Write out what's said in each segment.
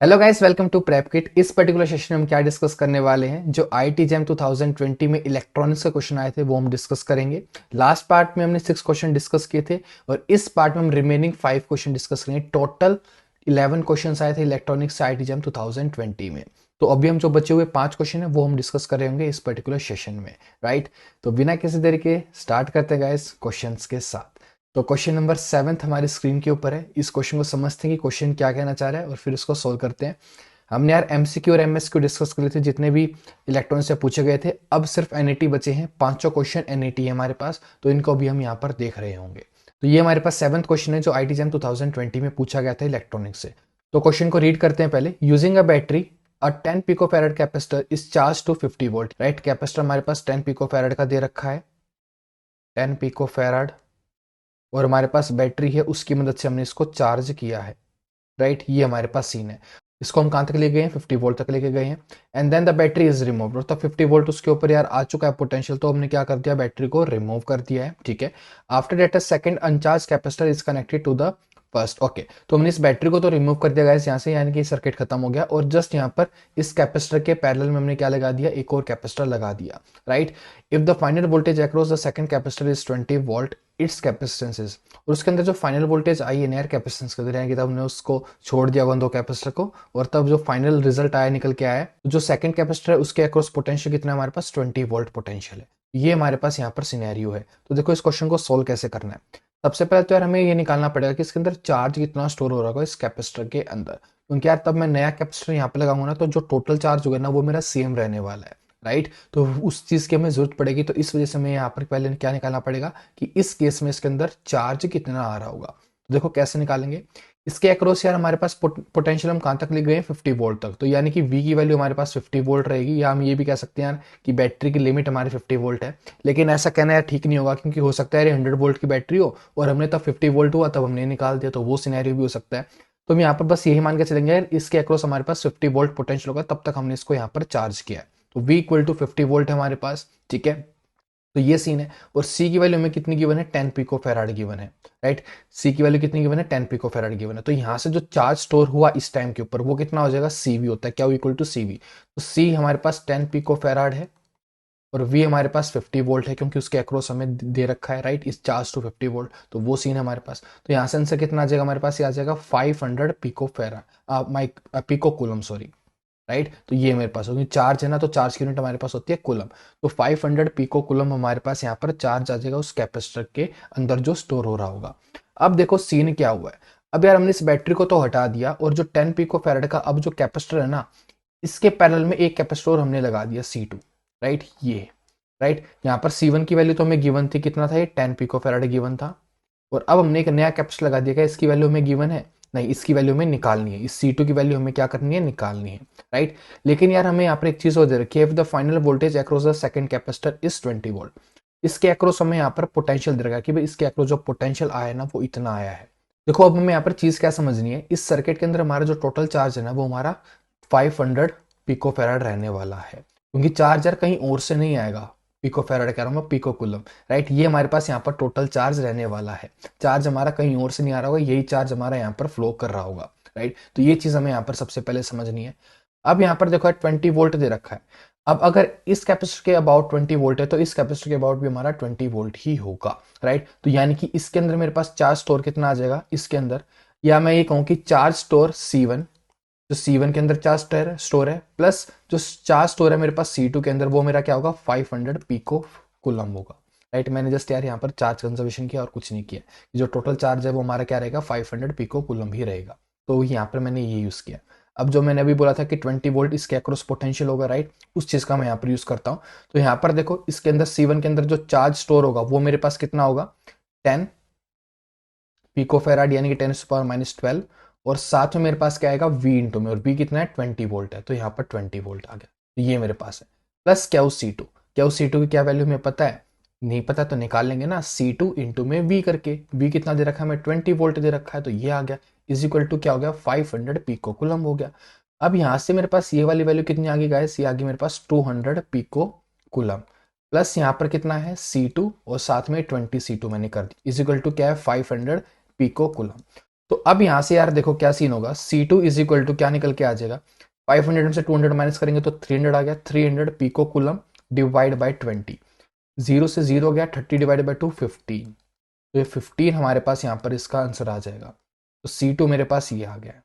Hello guys, welcome to prep kit. इस particular session में हम क्या डिस्कस करने वाले हैं, जो आईटी जैम 2020 में इलेक्ट्रॉनिक्स के क्वेश्चन आए थे वो हम डिस्कस करेंगे। लास्ट पार्ट में हमने 6 क्वेश्चन डिस्कस किए थे और इस पार्ट में हम रिमेनिंग 5 क्वेश्चन डिस्कस करेंगे। टोटल 11 क्वेश्चन आए थे इलेक्ट्रॉनिक्स से आईटी जैम 2020 में। तो अभी हम जो बचे हुए 5 क्वेश्चन है वो हम डिस्कस कर रहे होंगे इस पर्टिकुलर सेशन में, राइट। तो बिना किसी देरी के स्टार्ट करते हैं गाइस क्वेश्चन के साथ। तो क्वेश्चन नंबर 7 हमारी स्क्रीन के ऊपर है। इस क्वेश्चन को समझते हैं कि क्वेश्चन क्या कहना चाह रहा है और फिर उसको सोल्व करते हैं। हमने यार एमसीक्यू और एमएसक्यू डिस्कस कर लिए थे, जितने भी इलेक्ट्रॉन से पूछे गए थे। अब सिर्फ एनईटी बचे हैं, पांचों क्वेश्चन एनईटी है हमारे पास, तो इनको भी हम यहाँ पर देख रहे होंगे। तो ये हमारे पास 7th क्वेश्चन है जो आईटी जैम 2020 में पूछा गया था इलेक्ट्रॉनिक्स से। तो क्वेश्चन को रीड करते हैं पहले। Using a battery a 10 picofarad capacitor is charge to 50 volt, right. Capacitor हमारे पास 10 पिकोफैराड का दे रखा है, 10 पिकोफैराड। और हमारे पास बैटरी है, उसकी मदद से हमने इसको चार्ज किया है, राइट। ये हमारे पास सीन है। इसको हम कहां तक ले गए हैं, 50 वोल्ट तक लेके गए हैं। And then the battery is remove, तो 50 वोल्ट उसके ऊपर यार आ चुका है पोटेंशियल, तो हमने क्या कर दिया, बैटरी को रिमूव कर दिया है, ठीक है। After that a second uncharged capacitor is connected to the first, okay. तो हमने इस बैटरी को तो रिमूव कर दिया गाइस यहाँ से, यानी कि सर्किट खत्म हो गया। और जस्ट यहाँ पर इस कैपेसिटर के पैरेलल में हमने क्या लगा दिया, एक और कैपेसिटर लगा दिया, right. If the final voltage across the second capacitor is 20 volt, it's capacitance is, और उसके अंदर जो फाइनल वोल्टेज आई है एयर कैपेसिटेंस के अंदर, यानी कि तब हमने उसको छोड़ दिया वन दो कैपेसिटर को, और तब जो फाइनल रिजल्ट आया, निकल के आया, तो जो सेकंड कैपेसिटर है उसके अक्रॉस पोटेंशियल कितना है हमारे पास, 20 वोल्ट पोटेंशियल है। ये हमारे पास यहाँ पर सिनेरियो है। तो देखो इस क्वेश्चन को सोल्व कैसे करना है। सबसे पहले तो यार हमें ये निकालना पड़ेगा कि इसके अंदर चार्ज कितना स्टोर हो रहा होगा इस कैपेसिटर के अंदर, क्योंकि यार तब मैं नया कैपेसिटर यहाँ पे लगाऊंगा ना, तो जो टोटल चार्ज होगा ना वो मेरा सेम रहने वाला है, राइट। तो उस चीज की हमें जरूरत पड़ेगी, तो इस वजह से हमें यहाँ पर पहले क्या निकालना पड़ेगा कि इस केस में इसके अंदर चार्ज कितना आ रहा होगा। तो देखो कैसे निकालेंगे। इसके अक्रॉस यार हमारे पास पोटेंशियल हम कहाँ तक ले गए, 50 वोल्ट तक, तो यानी कि वी की वैल्यू हमारे पास 50 वोल्ट रहेगी, या हम ये भी कह सकते हैं यार कि बैटरी की लिमिट हमारी 50 वोल्ट है। लेकिन ऐसा कहना यार ठीक नहीं होगा, क्योंकि हो सकता है यार 100 वोल्ट की बैटरी हो और हमने तब 50 वोल्ट हुआ तब हमने निकाल दिया, तो वो सिनेरियो भी हो सकता है। तो हम यहाँ पर बस यही मान के चलेंगे यार, इसके अक्रॉस हमारे पास 50 वोल्ट पोटेंशियल होगा, तब तक हमने इसको यहाँ पर चार्ज किया है। तो V इक्वल टू 50 वोल्ट है हमारे पास, ठीक है। तो ये सीन है। और C की वैल्यू हमें कितनी गिवन है, 10 पिको फैराड गिवन है, राइट। C की वैल्यू कितनी गिवन है, 10 पिको फैराड गिवन है। तो यहाँ से जो चार्ज स्टोर हुआ इस टाइम के ऊपर वो कितना हो जाएगा, CV होता है, क्या इक्वल टू CV। तो C हमारे पास 10 पिको फैराड है और V हमारे पास 50 वोल्ट है, क्योंकि उसके अक्रॉस हमें दे रखा है, राइट, इस चार्ज टू 50 वोल्ट। तो वो सीन है हमारे पास। तो यहाँ से आंसर कितना आ जाएगा हमारे पास, ये आ जाएगा 500 pico farad, mic pico coulomb, sorry, right. तो ये मेरे पास होगी, चार्ज है ना, तो चार्ज की यूनिट हमारे पास होती है कूलम। तो 500 पिको कूलम हमारे पास यहाँ पर चार्ज आ जाएगा उस कैपेसिटर के अंदर जो स्टोर हो रहा होगा। अब देखो सीन क्या हुआ है। अब यार हमने इस बैटरी को तो हटा दिया, और जो 10 पिको फैराड का अब जो कैपेसिटर है ना, इसके पैरेलल में एक कैपेसिटर हमने लगा दिया C2, राइट। ये राइट, यहाँ पर C1 की वैल्यू तो हमें गिवन थी, कितना था ये, 10 पिको फैराड गिवन था। और अब हमने एक नया कैपेसिटर लगा दिया, इसकी वैल्यू हमें गिवन है नहीं, इसकी वैल्यू हमें निकालनी है, इस C2 की वैल्यू हमें क्या करनी है, निकालनी है, राइट। लेकिन यार हमें यहाँ पर एक चीज और दे रखी है, if the final voltage across the second capacitor is 20 volt, इसके अक्रॉस हमें यहाँ पर पोटेंशियल दे रखा है कि भाई इसके अक्रॉस जो पोटेंशियल आया है ना वो इतना आया है। देखो अब हमें यहाँ पर चीज क्या समझनी है, इस सर्किट के अंदर हमारा जो टोटल चार्ज है ना वो हमारा 500 पिको फैराड रहने वाला है, क्योंकि चार्जर कहीं और से नहीं आएगा। पिको फैराड कह रहा हूँ मैं, पिको कुलम, राइट। ये हमारे पास यहाँ पर टोटल चार्ज रहने वाला है। चार्ज हमारा कहीं और से नहीं आ रहा होगा, यही चार्ज हमारा यहाँ पर फ्लो कर रहा होगा, राइट। तो ये चीज हमें यहाँ पर सबसे पहले समझनी है। अब यहाँ पर देखो 20 वोल्ट दे रखा है। अब अगर इस कैपेसिटर के अबाउट 20 वोल्ट है, तो इस कैपेसिटर के अबाउट भी हमारा 20 वोल्ट ही होगा, राइट। तो यानी कि इसके अंदर मेरे पास चार्ज स्टोर कितना आ जाएगा इसके अंदर, या मैं ये कहूँ कि चार्ज स्टोर C1, जो C1 के अंदर चार्ज स्टोर है, प्लस जो चार्ज स्टोर है मेरे पास C2 के अंदर, वो मेरा क्या होगा, 500 पिको कुलम होगा, राइट। मैंने जस्ट यार यहाँ पर चार्ज कंजर्वेशन किया और कुछ नहीं किया। जो टोटल चार्ज है वो हमारा क्या रहेगा, 500 पिको कुलम ही रहेगा। तो यहाँ पर मैंने ये यूज किया। अब जो मैंने अभी बोला था कि 20 वोल्ट इसके अक्रॉस पोटेंशियल होगा, राइट, उस चीज का मैं यहाँ पर यूज करता हूँ। तो यहाँ पर देखो इसके अंदर C1 के अंदर जो चार्ज स्टोर होगा वो मेरे पास कितना होगा, 10 पिको फेराड, यानी कि 10⁻12। और साथ में मेरे पास क्या आएगा, V इंटू में, और V कितना है, 20 वोल्ट है, तो यहाँ पर 20 वोल्ट आ गया। तो ये मेरे पास है, प्लस क्या C2। क्या C2 की क्या वैल्यू हमें पता है, नहीं पता तो निकाल लेंगे ना, C2 इंटू में V करके। V कितना दे रखा है हमें, 20 वोल्ट दे रखा है, तो ये आ गया, इज इक्वल टू क्या हो गया, 500 पिको कुलम हो गया। अब यहाँ से मेरे पास ये वाली वैल्यू कितनी आ गई गाइस, ये आ गई मेरे पास 200 पिको कुलम, प्लस यहाँ पर कितना है C2 और साथ में 20 C2 मैंने कर दी, इज इक्वल टू क्या है, 500 पिको कुलम। तो अब यहाँ से यार देखो क्या सीन होगा, C2 इज इक्वल टू क्या निकल के आ जाएगा, 500 में से 200 माइनस करेंगे तो 300 आ गया, 300 पिको कूलम डिवाइड बाय 20, 0 से 0 गया, 30 डिवाइड बाय 2 15, तो ये 15 हमारे पास यहाँ पर इसका आंसर आ जाएगा। तो C2 मेरे पास ये आ गया है।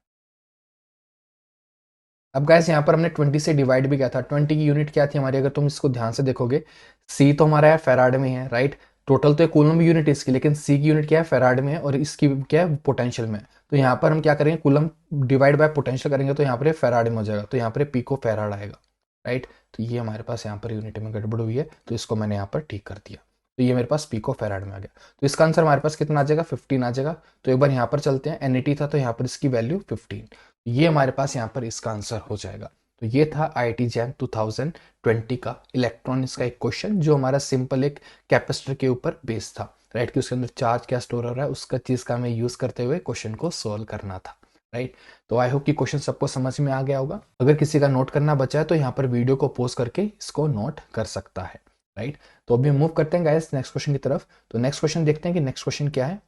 अब गाइस यहाँ पर हमने 20 से डिवाइड भी किया था, 20 की यूनिट क्या थी हमारी, अगर तुम इसको ध्यान से देखोगे, सी तो हमारा यार फैराड में है, राइट। टोटल तो कूलम यूनिट है इसकी, लेकिन सी की यूनिट क्या है, फैराड में है, और इसकी क्या है, पोटेंशियल में है। तो यहाँ पर हम क्या करेंगे, कूलम डिवाइड बाय पोटेंशियल करेंगे तो यहाँ पर फैराड में हो जाएगा, तो यहाँ पर पिको फैराड आएगा, राइट। तो ये हमारे पास यहाँ पर यूनिट में गड़बड़ हुई है, तो इसको मैंने यहाँ पर ठीक कर दिया, तो ये मेरे पास पिको फैराड में आ गया। तो इसका आंसर हमारे पास कितना आ जाएगा, 15 आ जाएगा। तो एक बार यहाँ पर चलते हैं, एनईटी था तो यहाँ पर इसकी वैल्यू 15, ये हमारे पास यहाँ पर इसका आंसर हो जाएगा। तो ये था आईआईटी जैम 2020 का इलेक्ट्रॉनिक्स का एक क्वेश्चन, जो हमारा सिंपल एक कैपेसिटर के ऊपर बेस्ड था, राइट, कि उसके अंदर चार्ज क्या स्टोर हो रहा है उसका चीज का हमें यूज करते हुए क्वेश्चन को सोल्व करना था, राइट। तो आई होप कि क्वेश्चन सबको समझ में आ गया होगा। अगर किसी का नोट करना बचा है तो यहाँ पर वीडियो को पॉज करके इसको नोट कर सकता है, राइट। तो अभी मूव करते हैं गाइस नेक्स्ट क्वेश्चन की तरफ। तो नेक्स्ट क्वेश्चन देखते हैं कि नेक्स्ट क्वेश्चन क्या है।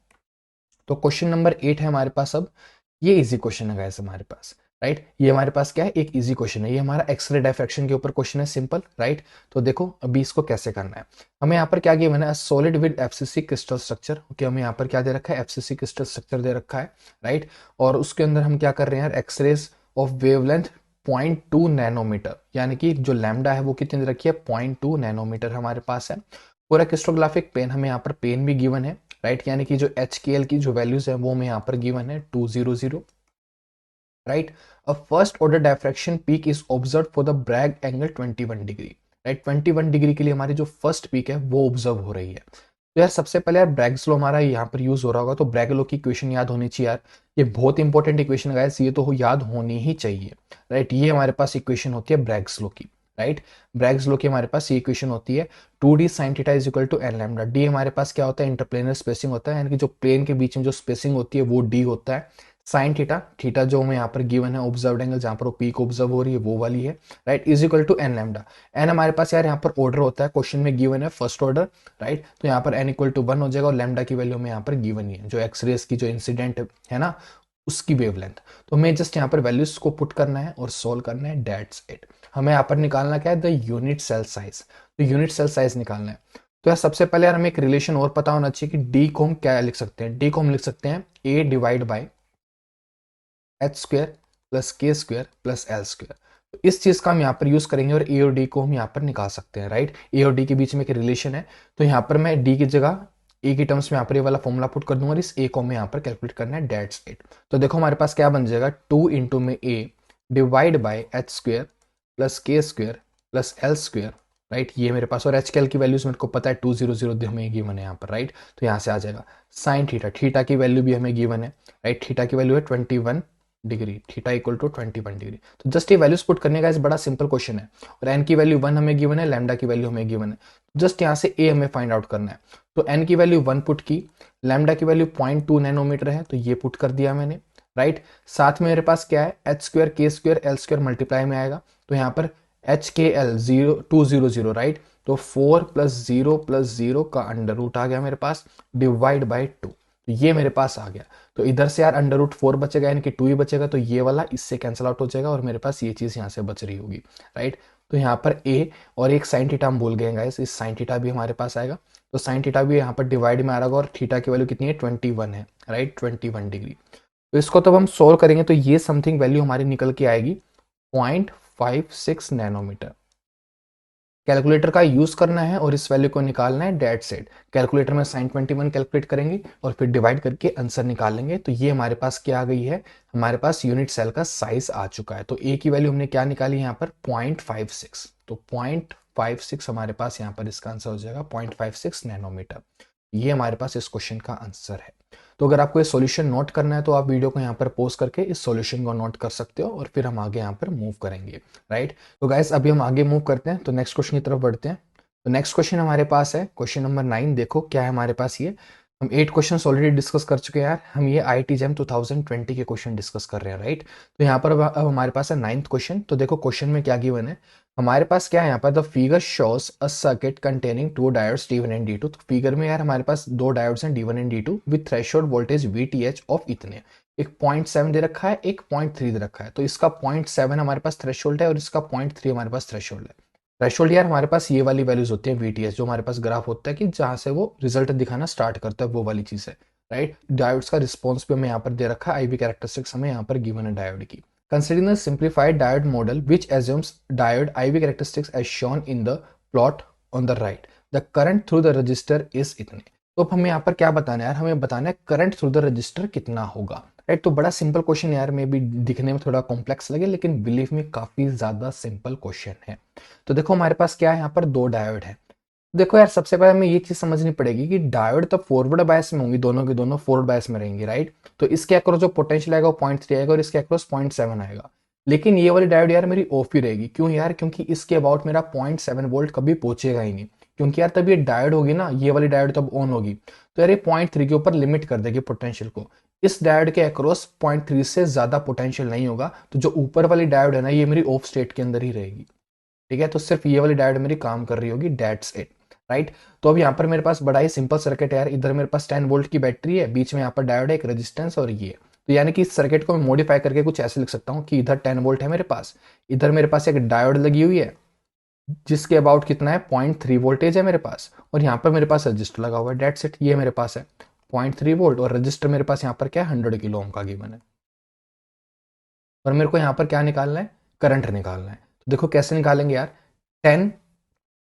तो क्वेश्चन नंबर 8 है हमारे पास। अब ये इजी क्वेश्चन है गाइस हमारे पास, राइट। ये हमारे पास क्या है, एक इजी क्वेश्चन है, ये हमारा एक्सरे डायफ्रैक्शन के ऊपर क्वेश्चन है, सिंपल, राइट। तो देखो अभी इसको कैसे करना है। हमें यहाँ पर क्या गिवन है, solid with FCC crystal structure, okay, हमें यहाँ पर क्या दे रखा है, एफसीसी क्रिस्टल स्ट्रक्चर दे रखा है, राइट। और उसके अंदर हम क्या कर रहे हैं यार, एक्सरेज ऑफ वेवलेंथ 0.2 नैनोमीटर, यानी कि जो लैम्डा है वो कितनी दे रखी है, 0.2 नैनोमीटर हमारे पास है। पूरा क्रिस्टोग्राफिक पेन, हमें यहाँ पर पेन भी गिवन है, राइट, यानी कि जो HKL की जो वैल्यूज है वो हमें यहाँ पर गिवन है 200, right. A first order diffraction peak is observed for the Bragg angle 21 degree, right. 21 degree के लिए हमारी जो फर्स्ट पीक है वो ऑब्जर्व हो रही है। तो यार सबसे पहले यार ब्रैग्स लॉ हमारा यहाँ पर यूज हो रहा होगा, तो ब्रैग लॉ की इक्वेशन याद होनी चाहिए यार, ये बहुत इंपॉर्टेंट इक्वेशन है गाइस, ये तो याद होनी ही चाहिए, राइट। ये हमारे पास इक्वेशन होती है ब्रैग्स लॉ की, राइट। ब्रैग्स लॉ की हमारे पास ये इक्वेशन होती है 2d sin theta is equal to n lambda. D हमारे पास क्या होता है, इंटरप्लेनर स्पेसिंग होता है, यानी कि जो प्लेन के बीच में जो स्पेसिंग होती है वो डी होता है। साइन थीटा, थीटा जो हमें यहाँ पर गिवन है ऑब्जर्व्ड एंगल, जहाँ पर वो पीक ऑब्जर्व हो रही है वो वाली है, right, is equal to N lambda. N हमारे पास यार यहाँ पर ऑर्डर होता है, क्वेश्चन में गिवन है फर्स्ट ऑर्डर, राइट। तो यहाँ पर एन इक्वल टू 1 हो जाएगा, और लैम्डा की वैल्यू हमें यहाँ पर गिवन ही है, जो एक्सरेज की जो इंसिडेंट है ना उसकी वेवलेंथ। तो हमें जस्ट यहाँ पर वैल्यूज को पुट करना है और सोल्व करना है, डेट्स इट। हमें यहाँ पर निकालना क्या है, द यूनिट सेल साइज, तो यूनिट सेल साइज निकालना है। तो यार सबसे पहले यार हमें एक रिलेशन और पता होना चाहिए कि डी को हम क्या लिख सकते हैं, डी को हम लिख सकते हैं A divide by H square plus K square plus L square. तो इस चीज का हम यहाँ पर यूज करेंगे और ए और डी को हम यहाँ पर निकाल सकते हैं, राइट। ए और डी के बीच में एक रिलेशन है, तो यहाँ पर मैं डी की जगह ए की टर्म्स में यहाँ पर ये वाला फॉर्मूला पुट कर दूंगा और इस ए को हमें यहाँ पर कैलकुलेट करना है, डेट्स इट। तो देखो हमारे पास क्या बन जाएगा, 2 इंटू में A divide by H square plus K square plus L square, right. ये मेरे पास, और एच के एल की वैल्यूज मेरे को पता है 200 हमें गिवन है यहाँ पर, राइट। तो यहाँ से आ जाएगा साइन थीटा, थीटा की वैल्यू भी हमें गिवन है, राइट। थीटा की वैल्यू है 21 degree, theta equal to 21 degree. तो जस्ट ये वैल्यूज पुट करने का इस बड़ा सिंपल क्वेश्चन है, और एन की वैल्यू 1 हमें गिवन है, लैम्डा की वैल्यू हमें गिवन है, जस्ट यहाँ से ए हमें फाइंड आउट करना है। तो एन की वैल्यू 1 पुट की, लैम्डा की वैल्यू 0.2 नैनोमीटर है, तो ये पुट कर दिया मैंने, राइट। साथ में मेरे पास क्या है, एच स्क्वायर के स्क्वायर एल स्क्वायर मल्टीप्लाई में आएगा, तो यहाँ पर एच के एल 200, राइट। तो 4 प्लस जीरो का अंडर रूट आ गया मेरे पास, डिवाइड बाई 2, तो ये मेरे पास आ गया। तो इधर से यार अंडर रूट 4 बचेगा, यानी कि 2 ही बचेगा, तो ये वाला इससे कैंसिल आउट हो जाएगा और मेरे पास ये चीज यहाँ से बच रही होगी, राइट। तो यहाँ पर ए और एक साइन थीटा हम भूल गए गाइस, इस साइन थीटा भी हमारे पास आएगा, तो साइन थीटा भी यहाँ पर डिवाइड में आ रहा होगा, और थीटा की वैल्यू कितनी है, 21 है, राइट, 21 डिग्री। तो इसको तब हम सोल्व करेंगे तो ये समथिंग वैल्यू हमारी निकल के आएगी 0.56 नैनोमीटर। कैलकुलेटर का यूज करना है और इस वैल्यू को निकालना है, डेट सेट। कैलकुलेटर में साइन 21 कैलकुलेट करेंगे और फिर डिवाइड करके आंसर निकाल लेंगे। तो ये हमारे पास क्या आ गई है, हमारे पास यूनिट सेल का साइज आ चुका है। तो ए की वैल्यू हमने क्या निकाली यहाँ पर, 0.56, तो 0.56 हमारे पास यहाँ पर इसका आंसर हो जाएगा 0.56 नैनोमीटर। ये हमारे पास इस क्वेश्चन का आंसर है। तो अगर आपको ये सॉल्यूशन नोट करना है तो आप वीडियो को यहाँ पर पॉज करके इस सॉल्यूशन को नोट कर सकते हो और फिर हम आगे यहाँ पर मूव करेंगे, राइट। तो गाइस अभी हम आगे मूव करते हैं, तो नेक्स्ट क्वेश्चन की तरफ बढ़ते हैं। तो नेक्स्ट क्वेश्चन हमारे पास है क्वेश्चन नंबर 9। देखो क्या है हमारे पास, ये हम 8 क्वेश्चन ऑलरेडी डिस्कस कर चुके हैं यार, हम ये आईआईटी जैम 2020 के क्वेश्चन डिस्कस कर रहे हैं, राइट। तो यहाँ पर अब हमारे पास है 9th क्वेश्चन। तो देखो क्वेश्चन में क्या गिवन है हमारे पास, क्या है यहाँ पर, the figure shows a circuit containing 2 diodes D1 and D2। तो फिगर में यार हमारे पास 2 डायोड्स हैं D1 and D2 with threshold voltage VTH of इतने। एक 0.7 दे रखा है, एक 0.3 दे रखा है। तो इसका 0.7 हमारे पास थ्रेशोल्ड है और इसका 0.3 हमारे पास थ्रेशोल्ड है। थ्रेशोल्ड यार हमारे पास ये वाली वैल्यूज होती है VTS, जो हमारे पास ग्राफ होता है कि जहां से वो रिजल्ट दिखाना स्टार्ट करता है, वो वाली चीज है, राइट। डायोड्स का रिस्पॉन्स भी हमें यहाँ पर दे रखा है, IV कैरेक्टरिस्टिक्स हमें यहाँ पर गिवन है डायोड की। Considering the simplified diode model which assumes diode IV characteristics as shown in the plot on the right, the current through the resistor is इतने। तो अब हमें यहाँ पर क्या बताना है यार, हमें बताना है करंट थ्रू द रजिस्टर कितना होगा, राइट। तो बड़ा सिंपल क्वेश्चन यार, मे भी दिखने में थोड़ा कॉम्प्लेक्स लगे, लेकिन बिलीव में काफी ज्यादा सिंपल क्वेश्चन है। तो देखो हमारे पास क्या है, यहाँ पर दो डायोड है। देखो यार सबसे पहले हमें ये चीज समझनी पड़ेगी कि डायोड तो फॉरवर्ड बायस में होंगी, दोनों के दोनों फॉरवर्ड बायस में रहेंगी, राइट। तो इसके अक्रॉस जो पोटेंशियल आएगा वो 0.3 आएगा और इसके अक्रॉस 0.7 आएगा। लेकिन ये वाली डायोड यार मेरी ऑफ ही रहेगी। क्यों यार, क्योंकि इसके अबाउट मेरा 0.7 वोल्ट कभी पहुंचेगा ही नहीं, क्योंकि यार तब ये डायोड होगी ना, ये वाली डायोड तब ऑन होगी, तो यार ये 0.3 के ऊपर लिमिट कर देगी पोटेंशियल को। इस डायोड के अक्रॉस 0.3 से ज्यादा पोटेंशियल नहीं होगा, तो जो ऊपर वाली डायोड है ना, ये मेरी ऑफ स्टेट के अंदर ही रहेगी, ठीक है। तो सिर्फ ये वाली डायोड मेरी काम कर रही होगी, डेट्स इट, राइट। तो अब यहाँ पर मेरे पास बड़ा ही सिंपल सर्किट है यार। इधर मेरे पास 10 वोल्ट की बैटरी है, बीच में यहाँ पर डायोड है, एक रेजिस्टेंस और ये। तो यानी कि इस सर्किट को मैं मॉडिफाई करके कुछ ऐसे लिख सकता हूँ कि इधर 10 वोल्ट है मेरे पास, इधर मेरे पास एक डायोड लगी हुई है जिसके अबाउट कितना है 0.3 वोल्टेज है मेरे पास, और यहाँ पर मेरे पास रजिस्टर लगा हुआ है, डेट्स इट। ये मेरे पास है 0.3 वोल्ट और रजिस्टर मेरे पास यहाँ पर क्या है 100 किलो ओम का गिवन है। और मेरे को यहाँ पर क्या निकालना है, करंट निकालना है। तो देखो कैसे निकालेंगे यार, 10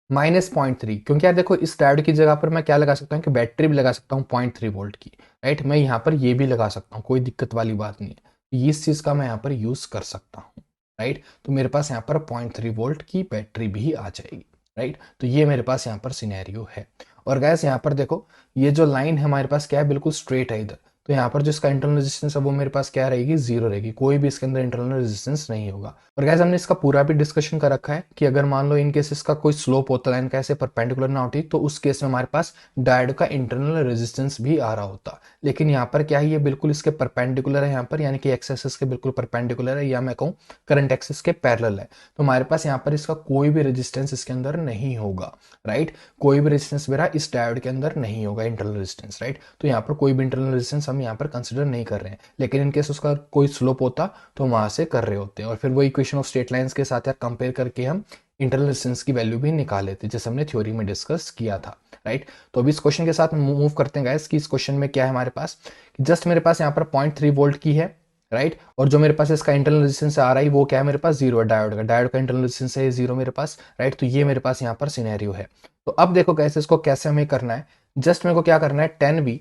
-0.3, क्योंकि यार देखो इस डायोड की जगह पर मैं क्या लगा सकता हूँ कि बैटरी भी लगा सकता हूँ 0.3 वोल्ट की, राइट। मैं यहाँ पर ये भी लगा सकता हूँ, कोई दिक्कत वाली बात नहीं है। तो इस चीज का मैं यहाँ पर यूज कर सकता हूँ, राइट। तो मेरे पास यहाँ पर 0.3 वोल्ट की बैटरी भी आ जाएगी, राइट। तो ये मेरे पास यहाँ पर सिनेरियो है। और गैस यहाँ पर देखो ये जो लाइन है हमारे पास क्या है, बिल्कुल स्ट्रेट है इधर। तो यहाँ पर जो इसका इंटरनल रेजिस्टेंस है वो मेरे पास क्या रहेगी, जीरो रहेगी, कोई भी इसके अंदर इंटरनल रेजिस्टेंस नहीं होगा। और गैस हमने इसका पूरा भी डिस्कशन कर रखा है कि अगर मान लो इन केस इसका कोई स्लोप होता लाइन का ऐसे परपेंडिकुलर ना होती, तो उस केस में हमारे पास डायोड का इंटरनल रेजिस्टेंस भी आ रहा होता। लेकिन यहाँ पर क्या है, ये बिल्कुल इसके परपेंडिकुलर है यहाँ पर, यानी कि एक्स एक्सिस के बिल्कुल परपेंडिकुलर है, या मैं कहूँ करंट एक्सिस के पैरेलल है। तो हमारे पास यहाँ पर इसका कोई भी रेजिस्टेंस इसके अंदर नहीं होगा, राइट। कोई भी रेजिस्टेंस मेरा इस डायोड के अंदर नहीं होगा, इंटरनल रेजिस्टेंस, राइट। तो यहाँ पर कोई भी इंटरनल रेजिस्टेंस हम यहाँ पर कंसिडर नहीं कर रहे हैं। लेकिन इनकेस उसका कोई स्लोप होता तो वहां से कर रहे होते हैं, और फिर वो इक्वेशन ऑफ स्ट्रेट लाइंस के साथ यार कंपेयर करके हम इंटरनल रेजिस्टेंस की वैल्यू भी निकाल लेते, जैसे हमने थ्योरी में डिस्कस किया था, राइट। तो अभी इस क्वेश्चन के साथ मूव करते हैं गाइस कि इस क्वेश्चन में क्या है हमारे पास, जस्ट मेरे पास यहाँ पर 0.3 वोल्ट की है, राइट। और जो मेरे पास इसका इंटरनल रेजिस्टेंस आ रहा है वो क्या है मेरे पास, जीरो है। डायोड का इंटरनल रेजिस्टेंस है जीरो मेरे पास, राइट। तो ये मेरे पास यहाँ पर सिनेरियो है। तो अब देखो कैसे इसको कैसे हमें करना है, जस्ट मेरे को क्या करना है 10V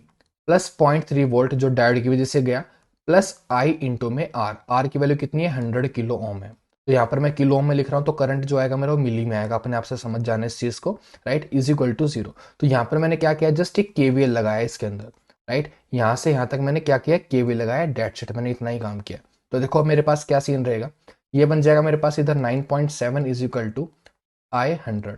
प्लस 0.3 वोल्ट जो डायोड की वजह से गया, प्लस I इंटू में आर की वैल्यू कितनी है 100 किलो ओम है। तो यहाँ पर मैं किलो ओम में लिख रहा हूँ, तो करंट जो आएगा मेरा वो मिली में आएगा, अपने आप से समझ जाना इस चीज को, राइट। Is equal to 0। तो यहाँ पर मैंने क्या किया, जस्ट एक KVL लगाया इसके अंदर, राइट। यहाँ से यहाँ तक मैंने क्या किया, KVL लगाया, डेट सेट, मैंने इतना ही काम किया। तो देखो मेरे पास क्या सीन रहेगा, ये बन जाएगा मेरे पास इधर 9.7 is equal to I100,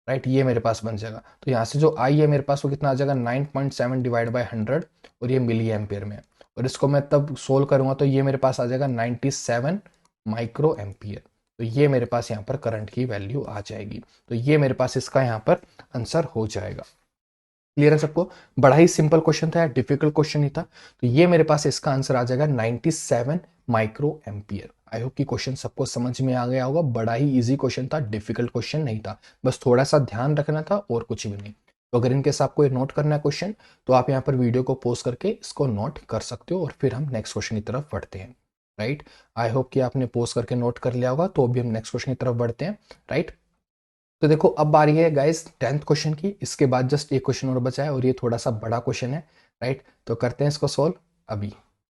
right. ये मेरे पास बन जाएगा। तो यहाँ से जो I है मेरे पास वो कितना आ जाएगा 9.7 डिवाइड बाई 100, और ये मिली एम्पियर में है। और इसको मैं तब सोल्व करूंगा तो ये मेरे पास आ जाएगा 97 माइक्रो एम्पियर। तो ये मेरे पास यहाँ पर करंट की वैल्यू आ जाएगी। तो ये मेरे पास इसका यहाँ पर आंसर हो जाएगा। क्लियर है सबको, बड़ा ही सिंपल क्वेश्चन था, डिफिकल्ट क्वेश्चन ही था। तो ये मेरे पास इसका आंसर आ जाएगा 97 माइक्रो एम्पियर। आई होप कि क्वेश्चन सबको समझ में आ गया होगा, बड़ा ही इजी क्वेश्चन था, डिफिकल्ट क्वेश्चन नहीं था, बस थोड़ा सा ध्यान रखना था और कुछ भी नहीं। तो अगर इनके साथ आपको नोट करना है क्वेश्चन, तो आप यहाँ पर वीडियो को पॉज करके इसको नोट कर सकते हो, और फिर हम नेक्स्ट क्वेश्चन की तरफ बढ़ते हैं, राइट। आई होप कि आपने पॉज करके नोट कर लिया होगा। तो अभी हम नेक्स्ट क्वेश्चन की तरफ बढ़ते हैं, राइट। तो देखो अब बारी है गाइस 10th क्वेश्चन की, इसके बाद जस्ट एक क्वेश्चन और बचा है, और ये थोड़ा सा बड़ा क्वेश्चन है, राइट। तो करते हैं इसको सॉल्व अभी।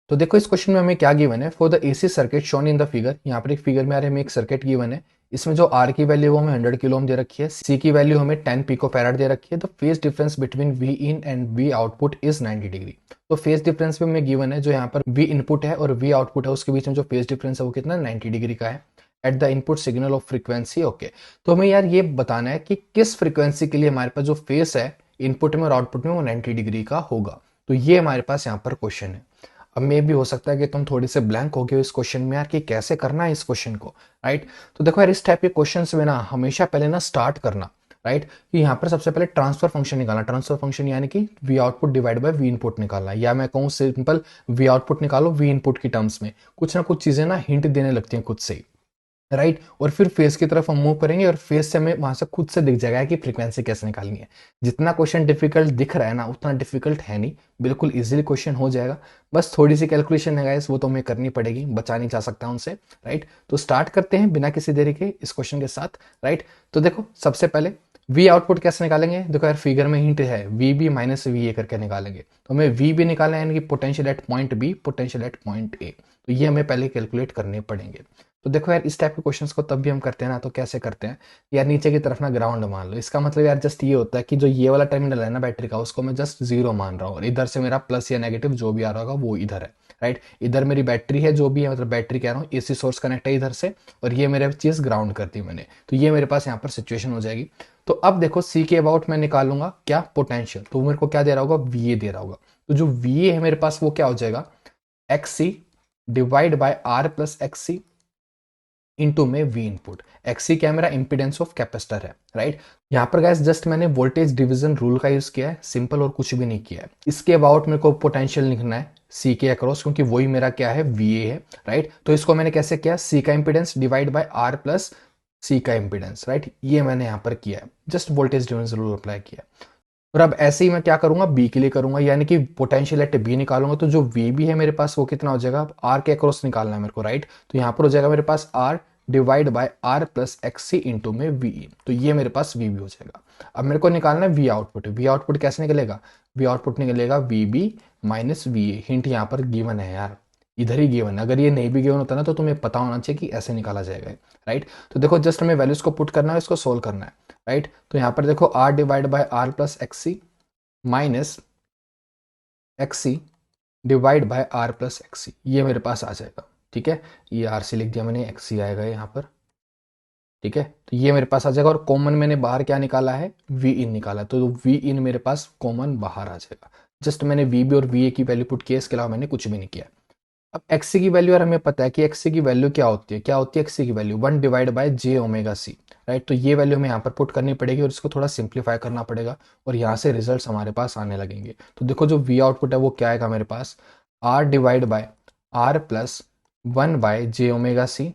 तो देखो इस क्वेश्चन में हमें क्या गिवन है, for the AC circuit shown in the figure. यहाँ पर एक फिगर में आ रहा है हमें एक सर्किट गिवन है, इसमें जो R की वैल्यू हमें 100 किलो ओम दे रखी है, C की वैल्यू हमें 10 पिको फैराड दे रखी है। तो phase difference between V in and V output is 90 degree. तो फेज डिफरेंस भी हमें गिवन है, जो यहाँ पर V इनपुट है और V आउटपुट है, उसके बीच में जो फेज डिफरेंस है वो कितना 90 डिग्री का है at the input signal of frequency, okay. तो हमें यार ये बताना है कि किस फ्रीक्वेंसी के लिए हमारे पास जो फेस है इनपुट में और आउटपुट में वो 90 डिग्री का होगा। तो ये हमारे पास यहाँ पर क्वेश्चन है। अब मे भी हो सकता है कि तुम थोड़ी से ब्लैंक हो गए हो इस क्वेश्चन में यार कि कैसे करना है इस क्वेश्चन को, राइट। तो देखो यार इस टाइप के क्वेश्चन में ना हमेशा पहले ना स्टार्ट करना, राइट। तो यहाँ पर सबसे पहले ट्रांसफर फंक्शन निकालना, ट्रांसफर फंक्शन यानी कि we output divide by V input निकालना, या मैं कहूँ सिंपल वी आउटपुट निकालो वी इनपुट की टर्म्स में। कुछ ना कुछ चीजें ना हिंट देने लगती हैं खुद से ही, राइट। और फिर फेस की तरफ हम मूव करेंगे और फेस से हमें वहां से खुद से दिख जाएगा कि फ्रीक्वेंसी कैसे निकालनी है। जितना क्वेश्चन डिफिकल्ट दिख रहा है ना उतना डिफिकल्ट है नहीं, बिल्कुल इजीली क्वेश्चन हो जाएगा। बस थोड़ी सी कैलकुलेशन है गाइस, वो तो हमें करनी पड़ेगी, बचा नहीं जा सकता उनसे, राइट। तो स्टार्ट करते हैं बिना किसी देरी के इस क्वेश्चन के साथ, राइट। तो देखो सबसे पहले वी आउटपुट कैसे निकालेंगे, देखो यार फिगर में हिंट है, V B minus V A करके निकालेंगे। तो हमें वी बी निकालना है यानी कि potential at point B, potential at point A. तो ये हमें पहले कैलकुलेट करने पड़ेंगे। तो देखो यार इस टाइप के क्वेश्चंस को तब भी हम करते हैं ना, तो कैसे करते हैं यार, नीचे की तरफ ना ग्राउंड मान लो। इसका मतलब यार जस्ट ये होता है कि जो ये वाला टर्मिनल है ना बैटरी का, उसको मैं जस्ट जीरो मान रहा हूँ, और इधर से मेरा प्लस या नेगेटिव जो भी आ रहा होगा वो इधर है, राइट। इधर मेरी बैटरी है जो भी है, मतलब बैटरी कह रहा हूँ, एसी सोर्स कनेक्ट है इधर से, और ये मेरे चीज ग्राउंड कर दी मैंने। तो ये मेरे पास यहाँ पर सिचुएशन हो जाएगी। तो अब देखो सी के अबाउट मैं निकालूंगा क्या, पोटेंशियल। तो मेरे को क्या दे रहा होगा, वी ए दे रहा होगा। तो जो वी ए है मेरे पास वो क्या हो जाएगा, X C divide by R plus X C into में वी इनपुट। एक्सी क्या मेरा इंपीडेंस ऑफ कैपेसिटर है, राइट। यहाँ पर गैस जस्ट मैंने वोल्टेज डिवीजन रूल का यूज किया है, सिंपल, और कुछ भी नहीं किया है। इसके अबाउट मेरे को पोटेंशियल लिखना है सी के अक्रॉस, क्योंकि वही मेरा क्या है, वी ए है, राइट। तो इसको मैंने कैसे किया, सी का impedance divide by R plus C का इंपीडेंस, राइट। ये मैंने यहाँ पर किया है, just voltage division rule apply किया। और अब ऐसे ही मैं क्या करूंगा, बी के लिए करूंगा, यानी कि पोटेंशियल एट बी निकालूंगा। तो जो वी बी है मेरे पास वो कितना हो जाएगा, आर के अक्रॉस निकालना है मेरे को, राइट। तो यहाँ पर हो जाएगा मेरे पास R divide by R plus X C into में वी ई। तो ये मेरे पास वी बी हो जाएगा। अब मेरे को निकालना है वी आउटपुट। वी आउटपुट कैसे निकलेगा, वी आउटपुट निकलेगा V B minus V A. Hint यहाँ पर गिवन है यार, इधर ही गिवन है। अगर ये नहीं भी गिवन होता ना तो तुम्हें पता होना चाहिए कि ऐसे निकाला जाएगा, राइट। तो देखो जस्ट हमें वैल्यूज को पुट करना है, इसको सोल्व करना है, राइट। तो यहाँ पर देखो R divide by R plus X C minus X C divide by R plus X C, ये मेरे पास आ जाएगा, ठीक है। ये आर सी लिख दिया मैंने, एक्स सी आएगा यहाँ पर, ठीक है। तो ये मेरे पास आ जाएगा, और कॉमन मैंने बाहर क्या निकाला है, वी इन निकाला, तो वी इन मेरे पास कॉमन बाहर आ जाएगा। जस्ट मैंने वी बी और वी ए की वैल्यू पुट की है, इसके अलावा मैंने कुछ भी नहीं किया। अब एक्स की वैल्यू, यार हमें पता है कि एक्स की वैल्यू क्या होती है, क्या होती है एक्स की value, one divide by J omega C, right. तो ये वैल्यू हमें यहाँ पर पुट करनी पड़ेगी और इसको थोड़ा सिंप्लीफाई करना पड़ेगा, और यहाँ से रिजल्ट्स हमारे पास आने लगेंगे। तो देखो जो वी आउटपुट है वो क्या आएगा मेरे पास, R divide by R plus one by J omega C,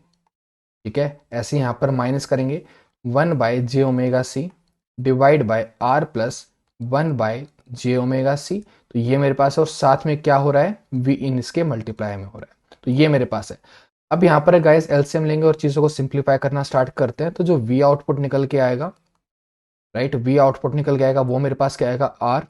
ठीक है। ऐसे यहाँ पर माइनस करेंगे, one by J omega C divide by R plus one by J omega C. तो ये मेरे पास है, और साथ में क्या हो रहा है, वी इन इसके मल्टीप्लाई में हो रहा है। तो ये मेरे पास है। अब यहाँ पर गाइस एलसीएम लेंगे और चीज़ों को सिंप्लीफाई करना स्टार्ट करते हैं। तो जो वी आउटपुट निकल के आएगा, राइट, वी आउटपुट निकल के आएगा, वो मेरे पास क्या आएगा, आर।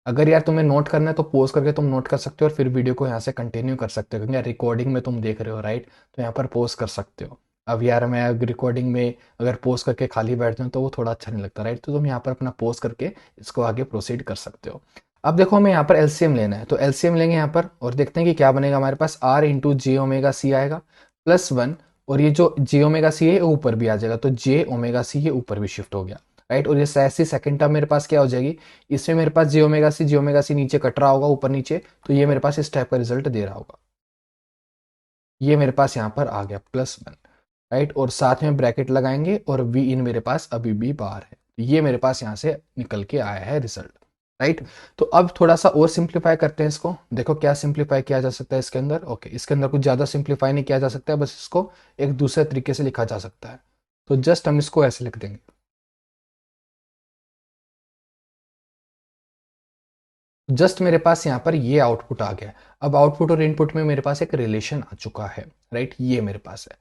अगर यार तुम्हें नोट करना है तो पोज करके तुम नोट कर सकते हो, और फिर वीडियो को यहाँ से कंटिन्यू कर सकते हो, क्योंकि रिकॉर्डिंग में तुम देख रहे हो, राइट। तो यहाँ पर पोज कर सकते हो। अब यार मैं रिकॉर्डिंग में अगर पोज करके खाली बैठ जाऊँ तो वो थोड़ा अच्छा नहीं लगता, राइट। तो तुम यहाँ पर अपना पोज करके इसको आगे प्रोसीड कर सकते हो। अब देखो हमें यहाँ पर एलसीएम लेना है, तो एलसीएम लेंगे यहाँ पर और देखते हैं कि क्या बनेगा हमारे पास, R into J omega C आएगा प्लस वन, और ये जो जे ओमेगा सी है ऊपर भी आ जाएगा, तो जे ओमेगा सी ये ऊपर भी शिफ्ट हो गया, राइट। और ये ऐसी सेकंड टर्म मेरे पास क्या हो जाएगी, इसमें मेरे पास जे ओमेगा सी नीचे कट रहा होगा ऊपर नीचे, तो ये मेरे पास इस टाइप का रिजल्ट दे रहा होगा। ये मेरे पास यहाँ पर आ गया प्लस वन, राइट। और साथ में ब्रैकेट लगाएंगे और वी इन मेरे पास अभी भी बाहर है, तो ये मेरे पास यहाँ से निकल के आया है रिजल्ट, राइट। तो अब थोड़ा सा और सिंप्लीफाई करते हैं इसको, देखो क्या सिंप्लीफाई किया जा सकता है इसके अंदर। ओके, इसके अंदर कुछ ज़्यादा सिंप्लीफाई नहीं किया जा सकता है, बस इसको एक दूसरे तरीके से लिखा जा सकता है। तो जस्ट हम इसको ऐसे लिख देंगे, जस्ट मेरे पास यहाँ पर ये आउटपुट आ गया। अब आउटपुट और इनपुट में मेरे पास एक रिलेशन आ चुका है, राइट, ये मेरे पास है।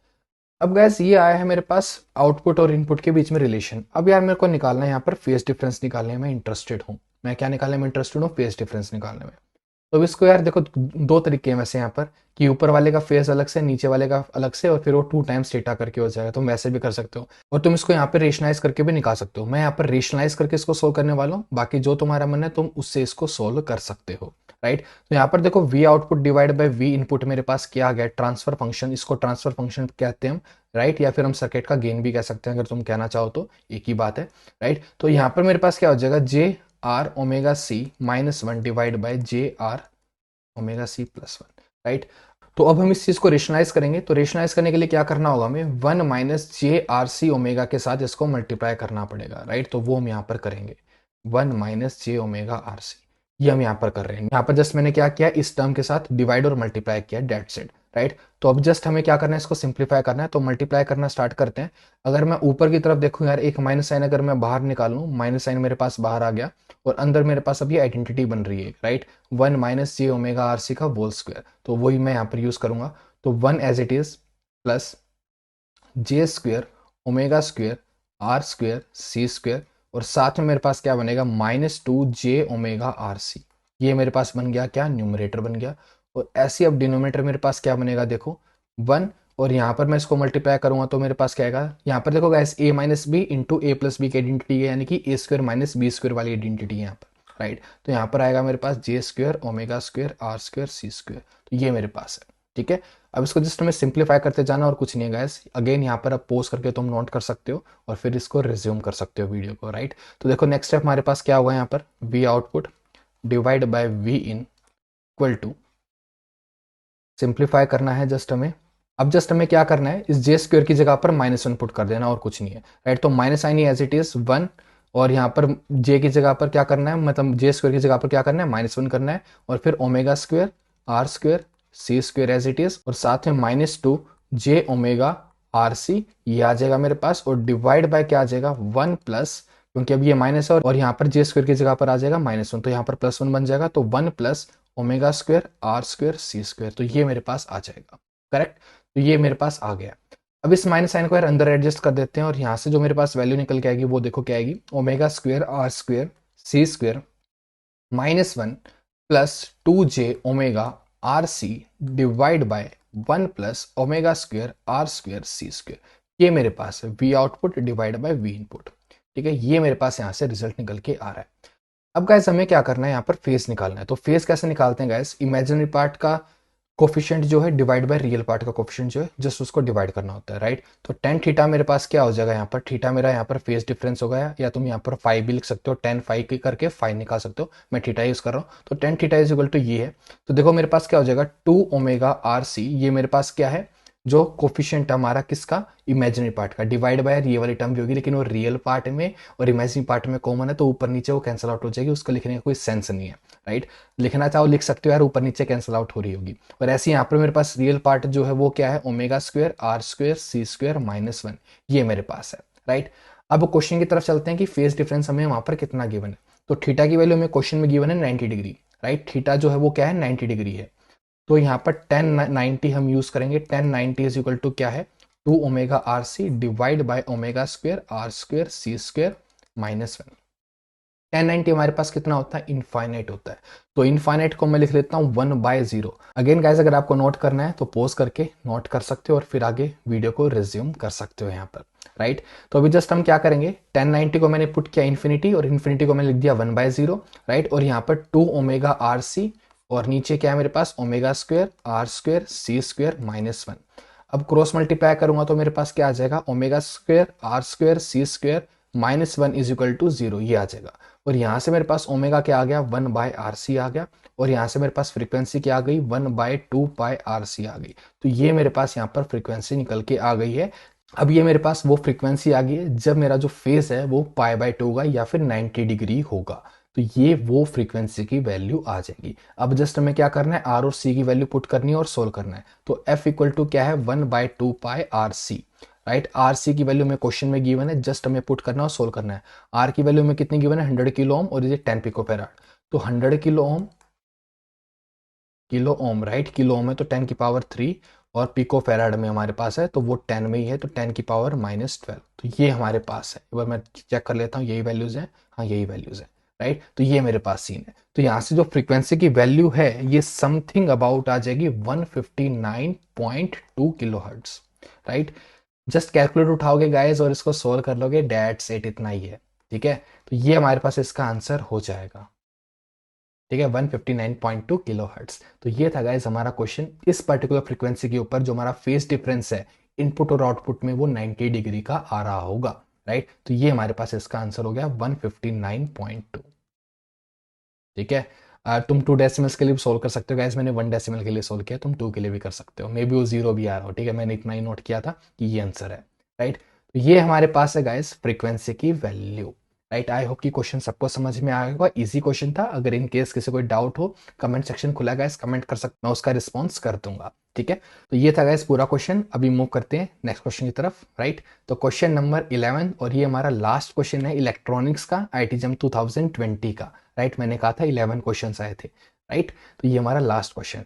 अब गैस ये आया है मेरे पास आउटपुट और इनपुट के बीच में रिलेशन। अब यार मेरे को निकालना है यहाँ पर फेस डिफरेंस निकालने में इंटरेस्टेड हूँ। मैं क्या निकालने में इंटरेस्टेड हूँ, फेस डिफरेंस निकालने में। तो अब इसको यार देखो दो तरीके हैं वैसे यहाँ पर, कि ऊपर वाले का फेस अलग से, नीचे वाले का अलग से, और फिर वो टू टाइम्स थीटा करके हो जाएगा। तुम वैसे भी कर सकते हो, और तुम इसको यहाँ पर रेशनलाइज करके भी निकाल सकते हो। मैं यहाँ पर रेशनलाइज करके इसको सोल्व करने वाला हूँ, बाकी जो तुम्हारा मन है तुम उससे इसको सोल्व कर सकते हो, राइट। तो यहाँ पर देखो we output divide by V input मेरे पास क्या आ गया, ट्रांसफर फंक्शन, इसको ट्रांसफर फंक्शन कहते हैं हम, राइट। या फिर हम सर्किट का गेन भी कह सकते हैं, अगर तुम कहना चाहो तो एक ही बात है, राइट। तो यहाँ पर मेरे पास क्या हो जाएगा, J R omega C minus one divide by J R omega C plus one, right. तो अब हम इस चीज को रेशनलाइज करेंगे, तो रेशनलाइज करने के लिए क्या करना होगा, हमें 1 minus J R C omega के साथ इसको मल्टीप्लाई करना पड़ेगा, राइट। तो वो हम यहाँ पर करेंगे, 1 माइनस जे ओमेगा आर सी, ये हम यहाँ पर कर रहे हैं। यहाँ पर जस्ट मैंने क्या किया, इस टर्म के साथ डिवाइड और मल्टीप्लाई किया, डेट्स इट, राइट। तो अब जस्ट हमें क्या करना है, इसको सिंप्लीफाई करना है, तो मल्टीप्लाई करना स्टार्ट करते हैं। अगर मैं ऊपर की तरफ देखूं यार, एक माइनस साइन अगर मैं बाहर निकालूं, माइनस साइन मेरे पास बाहर आ गया और अंदर मेरे पास अभी आइडेंटिटी बन रही है, राइट, 1 माइनस जे ओमेगा आर सी का होल स्क्वायर, तो वही मैं यहाँ पर यूज करूंगा। तो 1 as it is plus J square omega square R square C square, और साथ में मेरे पास क्या बनेगा, -2 जे ओमेगा आर सी। ये मेरे पास बन गया क्या, न्यूमरेटर बन गया। और ऐसे अब डिनोमिनेटर मेरे पास क्या बनेगा, देखो 1, और यहाँ पर मैं इसको मल्टीप्लाई करूंगा तो मेरे पास क्या आएगा, यहाँ पर देखो guys a minus B into A plus B की आइडेंटिटी है, यानी कि A square minus B square वाली आइडेंटिटी है यहाँ पर, राइट। तो यहाँ पर आएगा मेरे पास J square omega square R square C square, तो ये मेरे पास है, ठीक है। अब इसको जस्ट हमें सिंप्लीफाई करते जाना और कुछ नहीं है गाइस। अगेन यहाँ पर आप पोज करके तुम नोट कर सकते हो और फिर इसको रिज्यूम कर सकते हो वीडियो को, राइट। तो देखो नेक्स्ट स्टेप हमारे पास क्या होगा, यहाँ पर V output divide by V in equal to, simplify करना है जस्ट हमें। अब जस्ट हमें क्या करना है, इस जे स्क्वायर की जगह पर -1 पुट कर देना और कुछ नहीं है, राइट। तो minus sign as it is 1, और यहाँ पर जे की जगह पर क्या करना है, मतलब जे स्क्वायर की जगह पर क्या करना है, -1 करना है, और फिर omega square R square C square as it is, और साथ में -2 जे ओमेगा आर सी, ये आ जाएगा मेरे पास, और डिवाइड बाय क्या आ जाएगा, 1 प्लस, क्योंकि अब ये माइनस है और यहाँ पर जे स्क्वायर की जगह पर आ जाएगा -1, तो यहाँ पर +1 बन जाएगा, तो 1 plus omega square R square C square, तो ये मेरे पास आ जाएगा, करेक्ट। तो ये मेरे पास आ गया। अब इस माइनस साइन को यार अंदर एडजस्ट कर देते हैं, और यहाँ से जो मेरे पास वैल्यू निकल के आएगी वो देखो क्या आएगी, omega square R square C square -1 plus 2 J omega R C divide by 1 plus omega square R square C square, ये मेरे पास है V output divide by V input, ठीक है। ये मेरे पास यहाँ से रिजल्ट निकल के आ रहा है। अब गाइस हमें क्या करना है, यहाँ पर फेस निकालना है। तो फेस कैसे निकालते हैं गाइस, इमेजिनरी पार्ट का कोफिशिएंट जो है डिवाइड बाय रियल पार्ट का कोफिशिएंट जो है जस्ट उसको डिवाइड करना होता है, राइट। तो टेन थीटा मेरे पास क्या हो जाएगा, यहाँ पर थीटा मेरा यहाँ पर फेस डिफरेंस हो गया, या तुम यहाँ पर फाइव भी लिख सकते हो, 10 फाइव की करके फाइव निकाल सकते हो, मैं थीटा यूज कर रहा हूँ। तो 10 थीटा इज इक्वल टू ये है। तो देखो मेरे पास क्या हो जाएगा, 2 ओमेगा आर सी, ये मेरे पास क्या है, जो कोफिशिएंट हमारा किसका, इमेजिनरी पार्ट का, डिवाइड बाय ये वाली टर्म भी होगी, लेकिन वो रियल पार्ट में और इमेजिनरी पार्ट में कॉमन है, तो ऊपर नीचे वो कैंसिल आउट हो जाएगी, उसको लिखने का कोई सेंस नहीं है, राइट। लिखना चाहो लिख सकते हो यार, ऊपर नीचे कैंसिल आउट हो रही होगी। और ऐसे यहाँ पर मेरे पास रियल पार्ट जो है वो क्या है, omega square R square C square -1, ये मेरे पास है, राइट। अब क्वेश्चन की तरफ चलते हैं कि फेस डिफरेंस हमें वहां पर कितना गिवन है। तो थीटा की वैल्यू हमें क्वेश्चन में गिवन है 90 डिग्री, राइट। थीटा जो है वो क्या है, 90 डिग्री है। तो यहाँ पर 1090 हम यूज करेंगे, 1090 इज इक्वल टू क्या है, 2 omega R C divide by omega square R square C square -1। 1090 हमारे पास कितना होता है, इनफाइनाइट होता है। तो इनफाइनाइट को मैं लिख लेता हूँ 1/0। अगेन गाइस अगर आपको नोट करना है तो पोज करके नोट कर सकते हो और फिर आगे वीडियो को रिज्यूम कर सकते हो यहाँ पर, राइट। तो अभी जस्ट हम क्या करेंगे, 1090 को मैंने पुट किया इन्फिनिटी, और इन्फिनिटी को मैंने लिख दिया 1/0, राइट। और यहाँ पर 2 ओमेगा आर सी, और नीचे क्या है मेरे पास, omega square R square C square -1। अब क्रॉस मल्टीप्लाई करूंगा तो मेरे पास क्या आ जाएगा, omega square R square C square -1 is equal to 0, ये आ जाएगा। और यहाँ से मेरे पास ओमेगा क्या आ गया, 1/RC आ गया, और यहाँ से मेरे पास फ्रीक्वेंसी क्या आ गई, 1/2πRC आ गई। तो ये मेरे पास यहाँ पर फ्रीक्वेंसी निकल के आ गई है। अब ये मेरे पास वो फ्रीक्वेंसी आ गई है जब मेरा जो फेस है वो π/2 होगा या फिर 90 डिग्री होगा। तो ये वो फ्रीक्वेंसी की वैल्यू आ जाएगी। अब जस्ट हमें क्या करना है, आर और सी की वैल्यू पुट करनी है और सोल्व करना है। तो F इक्वल टू क्या है, 1/2πRC, राइट। आर सी की वैल्यू में क्वेश्चन में गिवन है, जस्ट हमें पुट करना और सोल्व करना है। आर की वैल्यू में कितनी गिवन है, 100 किलो ओम, और ये 10 पिको फैराड। तो 100 kilo ohm, right, kilo ohm है तो 10 की पावर 3, और पिको फैराड में हमारे पास है तो वो 10 में ही है, तो 10 की पावर -12। तो ये हमारे पास है, एक बार मैं चेक कर लेता हूँ, यही वैल्यूज है, हाँ यही वैल्यूज है, राइट। तो ये मेरे पास सीन है। तो यहाँ से जो फ्रीक्वेंसी की वैल्यू है ये समथिंग अबाउट आ जाएगी 159.2 kilohertz, right. Just calculate उठाओगे गाइस और इसको सोल्व कर लोगे, डेट्स इट, इतना ही है, ठीक है। तो ये हमारे पास इसका आंसर हो जाएगा, ठीक है, 159.2 किलो हर्ट्ज। तो ये था गाइस हमारा क्वेश्चन इस पर्टिकुलर फ्रीक्वेंसी के ऊपर, जो हमारा फेस डिफरेंस है इनपुट और आउटपुट में वो 90 डिग्री का आ रहा होगा, राइट। तो ये हमारे पास इसका आंसर हो गया 159.2, ठीक है। तुम 2 डेसिमल्स के लिए भी सोल्व कर सकते हो गाइस, मैंने 1 डेसिमल के लिए सोल्व किया, तुम 2 के लिए भी कर सकते हो, मे बी वो 0 भी आ रहा हो, ठीक है, मैंने इतना ही नोट किया था कि ये आंसर है, राइट। तो ये हमारे पास है गाइस फ्रीक्वेंसी की वैल्यू, राइट। आई होप कि क्वेश्चन सबको समझ में आ गया, इजी क्वेश्चन था। अगर इन केस किसी कोई डाउट हो, कमेंट सेक्शन खुला गाइस, कमेंट कर सकते, मैं उसका रिस्पॉन्स कर दूंगा, ठीक है। तो ये था गाइस पूरा क्वेश्चन। अभी मूव करते हैं नेक्स्ट क्वेश्चन की तरफ, राइट। तो क्वेश्चन नंबर 11, और ये हमारा लास्ट क्वेश्चन है इलेक्ट्रॉनिक्स का, आईटी जेम 2020 का, राइट। मैंने कहा था 11 क्वेश्चन आए थे, राइट। तो ये हमारा लास्ट क्वेश्चन है।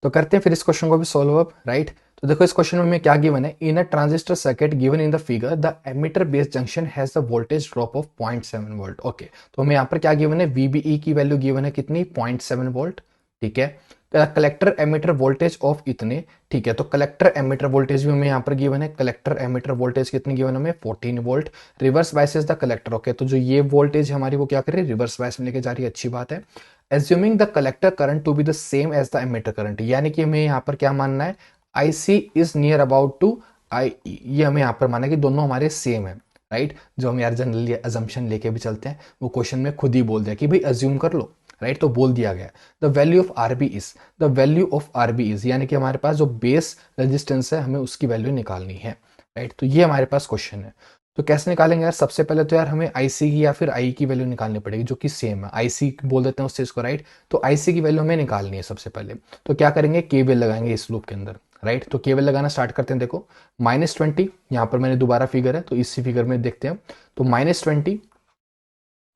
तो करते हैं फिर इस क्वेश्चन को भी सॉल्व अप, राइट। तो देखो इस क्वेश्चन में क्या गिवन है, in a transistor circuit given in the figure the emitter base junction has the voltage drop of 0.7 volt. Okay, तो हमें यहाँ पर क्या गिवन है, वीबीई की वैल्यू गिवन है कितनी, 0.7 वोल्ट, ठीक है। कलेक्टर एमिटर वोल्टेज ऑफ इतने, ठीक है। तो कलेक्टर एमिटर वोल्टेज भी हमें यहाँ पर गिवन है, कलेक्टर एमिटर वोल्टेज कितनी गिवन हमें, 14 volt. Reverse biases the collector, okay, तो जो ये वोल्टेज हमारी वो क्या कर रही है, रिवर्स बायस में लेके जा रही है, अच्छी बात है। Assuming the collector current to be the same as the emitter current, यानी कि हमें यहाँ पर क्या मानना है, I C is near about to I E, ये हमें यहाँ पर माना कि दोनों हमारे सेम है, राइट। जो हम यार जनरली अजम्पशन लेके भी चलते हैं, वो क्वेश्चन में खुद ही बोल दिया कि भाई अज्यूम कर लो, राइट। तो बोल दिया गया the value of R B is, the value of R B is, यानी कि हमारे पास जो बेस रेजिस्टेंस है हमें उसकी वैल्यू निकालनी है, राइट। तो ये हमारे पास क्वेश्चन है। तो कैसे निकालेंगे यार, सबसे पहले तो यार हमें आईसी की या फिर आई की वैल्यू निकालनी पड़ेगी, जो कि सेम है, आईसी बोल देते हैं उस चीज को, राइट। तो आईसी की वैल्यू हमें निकालनी है सबसे पहले। तो क्या करेंगे, केवीएल लगाएंगे इस लूप के अंदर, राइट। तो केवीएल लगाना स्टार्ट करते हैं। देखो -20, यहाँ पर मैंने दोबारा फिगर है तो इसी फिगर में देखते हैं। तो -20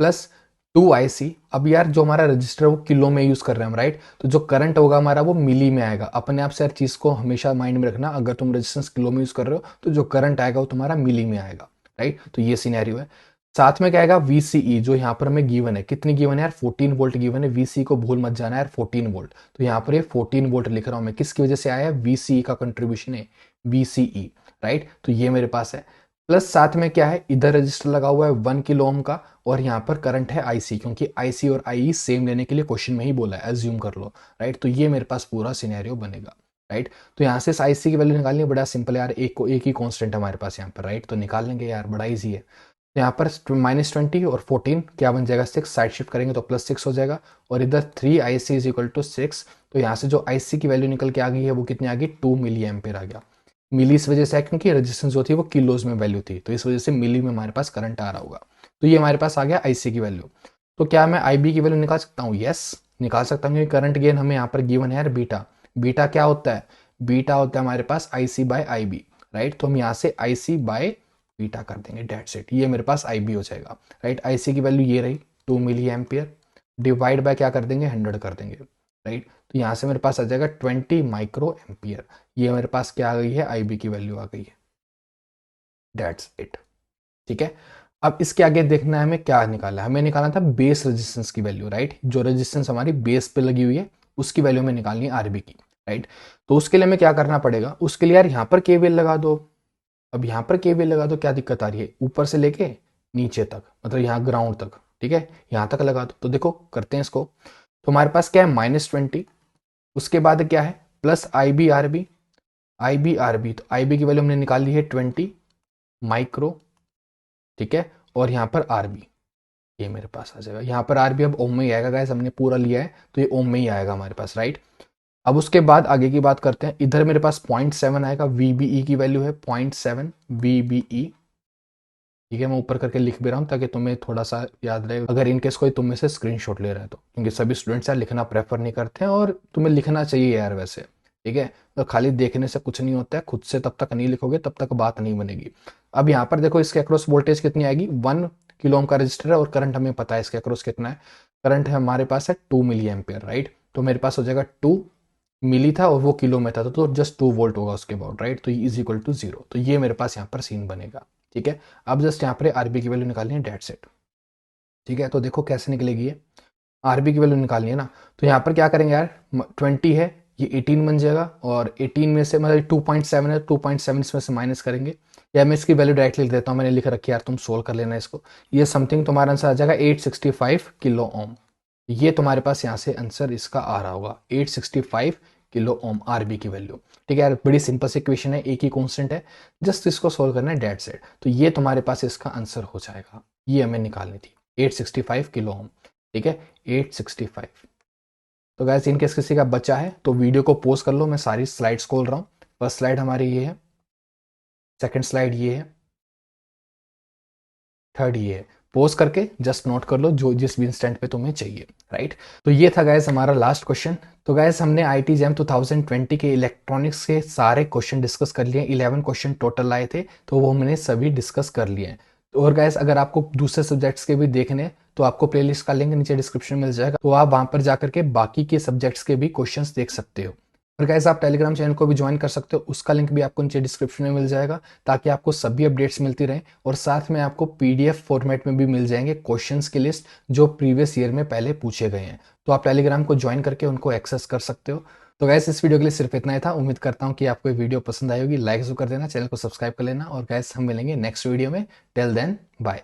प्लस 2IC, अब यार जो हमारा रजिस्टर वो किलो में यूज कर रहे हैं हम, राइट। तो जो करंट होगा हमारा वो मिली में आएगा। अपने आप से हर चीज को हमेशा माइंड में रखना, अगर तुम रेजिस्टेंस किलो में यूज कर रहे हो तो जो करंट आएगा वो तुम्हारा मिली में आएगा, राइट। तो ये सिनेरियो है। साथ में क्या आएगा, VCE, जो यहाँ पर हमें गिवन है, कितनी गिवन है यार, 14 वोल्ट गिवन है। VCE को भूल मत जाना यार, 14 वोल्ट। तो यहाँ पर ये 14 वोल्ट लिख रहा हूं मैं, किसकी वजह से आया है, VCE का कंट्रीब्यूशन है, VCE, राइट। तो ये मेरे पास है। प्लस साथ में क्या है, इधर रजिस्टर लगा हुआ है 1 किलो ओम का, और यहाँ पर करंट है IC, क्योंकि IC और IE सेम लेने के लिए क्वेश्चन में ही बोला है, एज्यूम कर लो, राइट। तो ये मेरे पास पूरा सिनेरियो बनेगा, राइट। तो यहाँ से इस IC की वैल्यू निकालनी है, बड़ा सिंपल है यार, एक ही कांस्टेंट है हमारे पास यहाँ पर, राइट। तो निकाल लेंगे यार, बड़ा ईजी है। तो यहाँ पर -20 और 14 क्या बन जाएगा, 6, साइड शिफ्ट करेंगे तो +6 हो जाएगा, और इधर 3IC इज इक्वल टू 6। तो यहाँ से जो IC की वैल्यू निकल के आ गई है वो कितनी आ गई, 2 मिली एम्पेयर आ गया। मिली इस वजह से है क्योंकि रेजिस्टेंस जो थी वो किलोज में वैल्यू थी, तो इस वजह से मिली में हमारे पास करंट आ रहा होगा। तो ये हमारे पास आ गया आईसी की वैल्यू। तो क्या मैं आईबी की वैल्यू निकाल सकता हूँ, यस निकाल सकता हूँ, क्योंकि करंट गेन हमें यहाँ पर गिवन है यार बीटा। बीटा क्या होता है, बीटा होता है हमारे पास आईसी बाय आईबी, राइट। तो हम यहाँ से आईसी बाय बीटा कर देंगे, डेट्स इट, ये मेरे पास आईबी हो जाएगा, राइट। आईसी की वैल्यू ये रही 2 मिली एम्पियर, डिवाइड बाय क्या कर देंगे, 100 कर देंगे, राइट। तो यहाँ से मेरे पास आ जाएगा 20 माइक्रो एम्पियर। ये मेरे पास क्या आ गई है, आईबी की वैल्यू आ गई है, डेट्स इट, ठीक है। अब इसके आगे देखना है हमें क्या निकाला है, हमें निकालना था बेस रेजिस्टेंस की वैल्यू, राइट। जो रेजिस्टेंस हमारी बेस पे लगी हुई है उसकी वैल्यू हमें निकालनी है आरबी की, राइट। तो उसके लिए हमें क्या करना पड़ेगा, उसके लिए यार यहाँ पर केवीएल लगा दो। अब यहाँ पर केवीएल लगा दो, क्या दिक्कत आ रही है, ऊपर से लेके नीचे तक, मतलब यहाँ ग्राउंड तक, ठीक है, यहाँ तक लगा दो। तो देखो करते हैं इसको। तो हमारे पास क्या है, -20, उसके बाद क्या है, plus IB RB, IB RB. तो आईबी की वैल्यू हमने निकाल ली है 20 माइक्रो, ठीक है। और यहाँ पर आरबी, ये मेरे पास आ जाएगा। यहाँ पर आरबी अब ओम में ही आएगा गाइस, हमने पूरा लिया है तो ये ओम में ही आएगा हमारे पास, राइट। अब उसके बाद आगे की बात करते हैं। इधर मेरे पास 0.7 आएगा, वीबीई की वैल्यू है 0.7 वीबीई, ठीक है। मैं ऊपर करके लिख भी रहा हूँ ताकि तुम्हें थोड़ा सा याद रहे, अगर इनकेस कोई तुम में से स्क्रीनशॉट ले रहा है तो, क्योंकि सभी स्टूडेंट्स यार लिखना प्रेफर नहीं करते हैं, और तुम्हें लिखना चाहिए यार वैसे, ठीक है। तो खाली देखने से कुछ नहीं होता है, खुद से तब तक नहीं लिखोगे तब तक बात नहीं बनेगी। अब यहाँ पर देखो इसके अक्रॉस वोल्टेज कितनी आएगी, 1 किलो ओम का रजिस्टर है, और करंट हमें पता है इसके अक्रॉस कितना है, करंट है हमारे पास है 2 मिली एम्पियर, राइट। तो मेरे पास हो जाएगा 2 मिली था और वो किलो में था, तो जस्ट 2 वोल्ट होगा उसके अबाउट, राइट। तो इज इक्वल टू 0। तो ये मेरे पास यहाँ पर सीन बनेगा, ठीक है। अब जस्ट यहाँ पर आरबी की वैल्यू निकालनी है, डेट्स इट, ठीक है। तो देखो कैसे निकलेगी ये, आरबी की वैल्यू निकालनी है ना। तो यहाँ पर क्या करेंगे यार, 20 है, ये 18 बन जाएगा, और 18 में से मतलब 2.7 है, 2.7 इसमें से माइनस करेंगे, या मैं इसकी वैल्यू डायरेक्टली लिख देता हूँ, मैंने लिख रखी है यार, तुम सोल्व कर लेना इसको। ये समथिंग तुम्हारा आंसर आ जाएगा 865 किलो ओम। ये तुम्हारे पास यहाँ से आंसर इसका आ रहा होगा 865 किलो ओम आरबी की वैल्यू, ठीक है यार। बड़ी सिंपल सी इक्वेशन है, एक ही कॉन्स्टेंट है, जस्ट इसको सोल्व करना है, डेट्स इट। तो ये तुम्हारे पास इसका आंसर हो जाएगा, ये हमें निकालनी थी 865 किलो ओम, ठीक है, 865, तो गैस इनकेस किसी का बचा है तो वीडियो को पॉज कर लो, मैं सारी स्लाइड्स खोल रहा हूँ। फर्स्ट स्लाइड हमारी ये है, सेकंड स्लाइड ये है, थर्ड ये है। पोज करके जस्ट नोट कर लो जो जिस भी इंस्टेंट पे तुम्हें चाहिए, राइट। तो ये था गैस हमारा लास्ट क्वेश्चन। तो गैस हमने आईटी जैम 2020 के इलेक्ट्रॉनिक्स के सारे क्वेश्चन डिस्कस कर लिए। 11 क्वेश्चन टोटल आए थे, तो वो हमने सभी डिस्कस कर लिए हैं। और गैस अगर आपको दूसरे सब्जेक्ट्स के भी देखने हैं तो आपको प्लेलिस्ट का लिंक नीचे डिस्क्रिप्शन में मिल जाएगा, तो आप वहां पर जाकर के बाकी के सब्जेक्ट्स के भी क्वेश्चंस देख सकते हो। और गाइस आप टेलीग्राम चैनल को भी ज्वाइन कर सकते हो, उसका लिंक भी आपको नीचे डिस्क्रिप्शन में मिल जाएगा, ताकि आपको सभी अपडेट्स मिलती रहें। और साथ में आपको पीडीएफ फॉर्मेट में भी मिल जाएंगे क्वेश्चंस की लिस्ट जो प्रीवियस ईयर में पहले पूछे गए हैं। तो आप टेलीग्राम को ज्वाइन करके उनको एक्सेस कर सकते हो। तो गैस इस वीडियो के लिए सिर्फ इतना ही था। उम्मीद करता हूँ कि आपको ये वीडियो पसंद आई होगी। लाइक जरूर कर देना, चैनल को सब्सक्राइब कर लेना। और गैस हम मिलेंगे नेक्स्ट वीडियो में। Till then bye.